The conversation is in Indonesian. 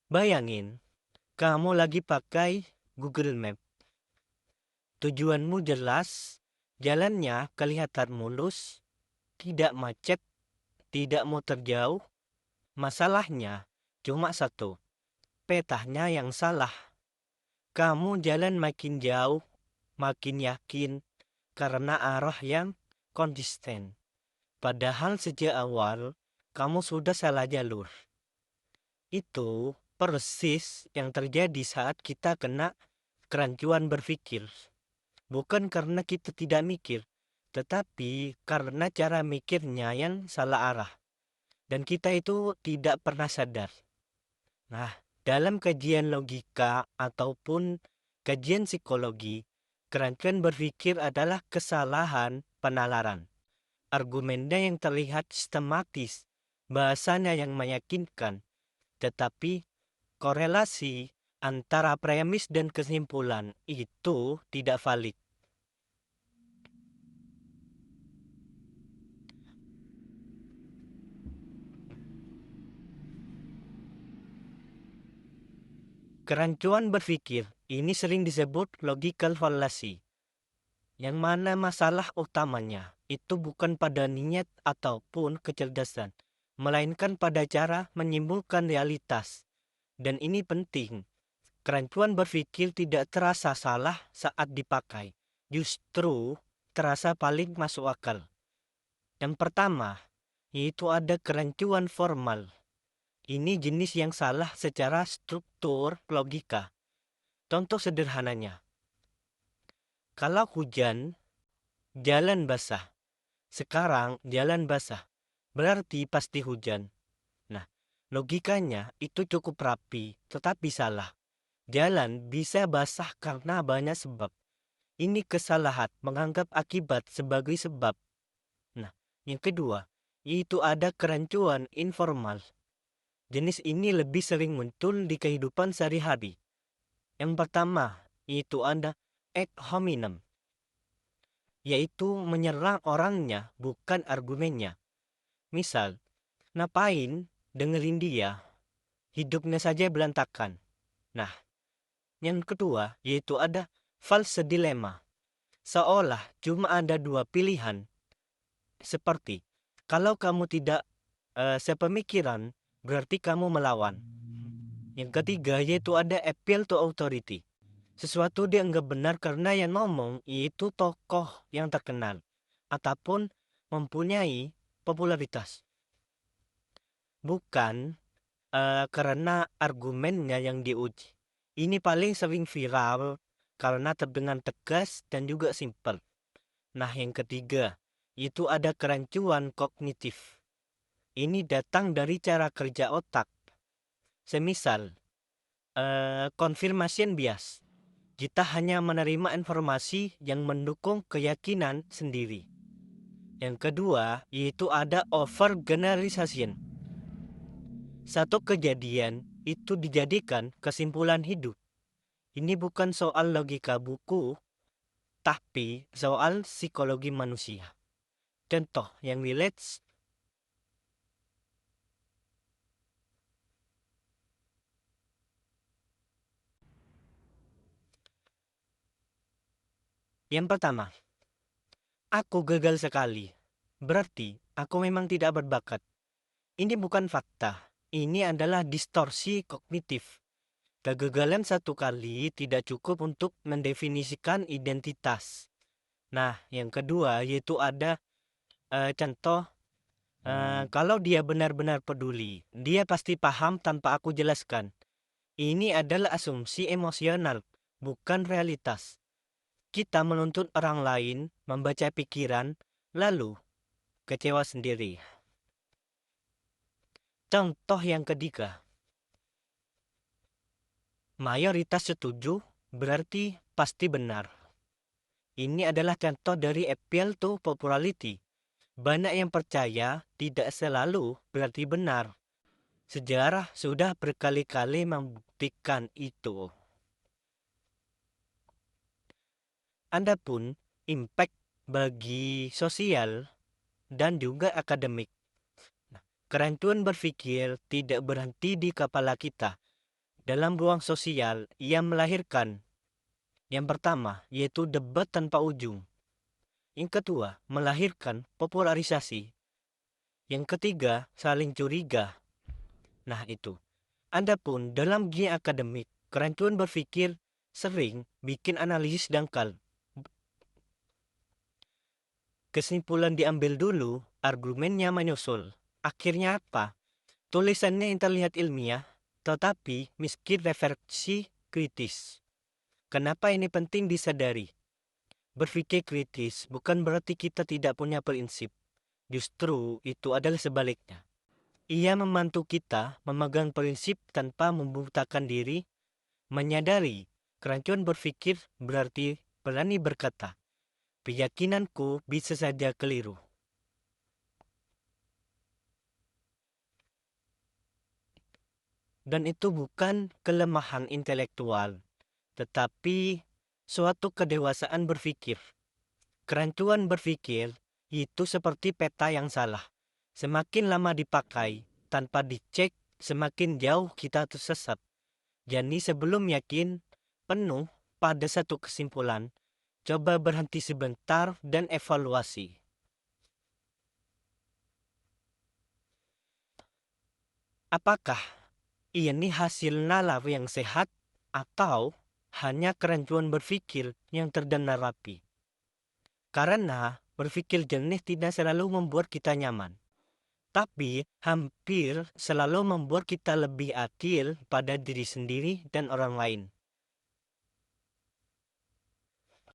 Bayangin, kamu lagi pakai Google Map. Tujuanmu jelas, jalannya kelihatan mulus, tidak macet, tidak muter jauh. Masalahnya cuma satu, petanya yang salah. Kamu jalan makin jauh, makin yakin karena arah yang konsisten. Padahal sejak awal, kamu sudah salah jalur. Itu persis yang terjadi saat kita kena kerancuan berpikir. Bukan karena kita tidak mikir, tetapi karena cara mikirnya yang salah arah. Dan kita itu tidak pernah sadar. Nah, dalam kajian logika ataupun kajian psikologi, kerancuan berpikir adalah kesalahan penalaran. Argumennya yang terlihat sistematis, bahasanya yang meyakinkan, tetapi korelasi antara premis dan kesimpulan itu tidak valid. Kerancuan berpikir ini sering disebut logical fallacy, yang mana masalah utamanya itu bukan pada niat ataupun kecerdasan, melainkan pada cara menyimpulkan realitas. Dan ini penting, kerancuan berpikir tidak terasa salah saat dipakai, justru terasa paling masuk akal. Yang pertama, yaitu ada kerancuan formal. Ini jenis yang salah secara struktur logika. Contoh sederhananya, kalau hujan, jalan basah. Sekarang jalan basah, berarti pasti hujan. Nah, logikanya itu cukup rapi, tetapi salah. Jalan bisa basah karena banyak sebab. Ini kesalahan menganggap akibat sebagai sebab. Nah, yang kedua, yaitu ada kerancuan informal. Jenis ini lebih sering muncul di kehidupan sehari-hari. Yang pertama, yaitu ada ad hominem, yaitu menyerang orangnya bukan argumennya. Misal, ngapain dengerin dia, hidupnya saja berantakan. Nah, yang kedua, yaitu ada false dilemma, seolah cuma ada dua pilihan, seperti kalau kamu tidak sepemikiran, berarti kamu melawan. Yang ketiga, yaitu ada appeal to authority. Sesuatu dianggap benar karena yang ngomong itu tokoh yang terkenal ataupun mempunyai popularitas. Bukan karena argumennya yang diuji. Ini paling sering viral karena terdengar tegas dan juga simpel. Nah, yang ketiga, itu ada kerancuan kognitif. Ini datang dari cara kerja otak. Semisal, confirmation bias. Kita hanya menerima informasi yang mendukung keyakinan sendiri. Yang kedua, yaitu ada over generalization. Satu kejadian itu dijadikan kesimpulan hidup. Ini bukan soal logika buku, tapi soal psikologi manusia. Contoh yang relates, yang pertama, aku gagal sekali. Berarti aku memang tidak berbakat. Ini bukan fakta. Ini adalah distorsi kognitif. Kegagalan satu kali tidak cukup untuk mendefinisikan identitas. Nah, yang kedua yaitu ada contoh, kalau dia benar-benar peduli, dia pasti paham tanpa aku jelaskan. Ini adalah asumsi emosional, bukan realitas. Kita menuntut orang lain membaca pikiran, lalu kecewa sendiri. Contoh yang ketiga, mayoritas setuju berarti pasti benar. Ini adalah contoh dari appeal to popularity. Banyak yang percaya tidak selalu berarti benar. Sejarah sudah berkali-kali membuktikan itu. Adapun impact bagi sosial dan juga akademik. Kerancuan berpikir tidak berhenti di kepala kita, Dalam ruang sosial, ia melahirkan yang pertama, yaitu debat tanpa ujung. Yang kedua, melahirkan popularisasi. Yang ketiga, saling curiga. Nah itu. Adapun dalam dunia akademik, kerancuan berpikir sering bikin analisis dangkal. Kesimpulan diambil dulu, argumennya menyusul. Akhirnya apa? Tulisannya yang terlihat ilmiah, tetapi miskin refleksi kritis. Kenapa ini penting disadari? Berpikir kritis bukan berarti kita tidak punya prinsip. Justru itu adalah sebaliknya. Ia membantu kita memegang prinsip tanpa membutakan diri, menyadari kerancuan berpikir berarti berani berkata, keyakinanku bisa saja keliru. Dan itu bukan kelemahan intelektual, tetapi suatu kedewasaan berpikir. Kerancuan berpikir itu seperti peta yang salah. Semakin lama dipakai, tanpa dicek, semakin jauh kita tersesat. Jadi sebelum yakin penuh pada satu kesimpulan, coba berhenti sebentar dan evaluasi. Apakah ini hasil nalar yang sehat atau hanya kerancuan berpikir yang terdengar rapi? Karena berpikir jernih tidak selalu membuat kita nyaman, tapi hampir selalu membuat kita lebih adil pada diri sendiri dan orang lain.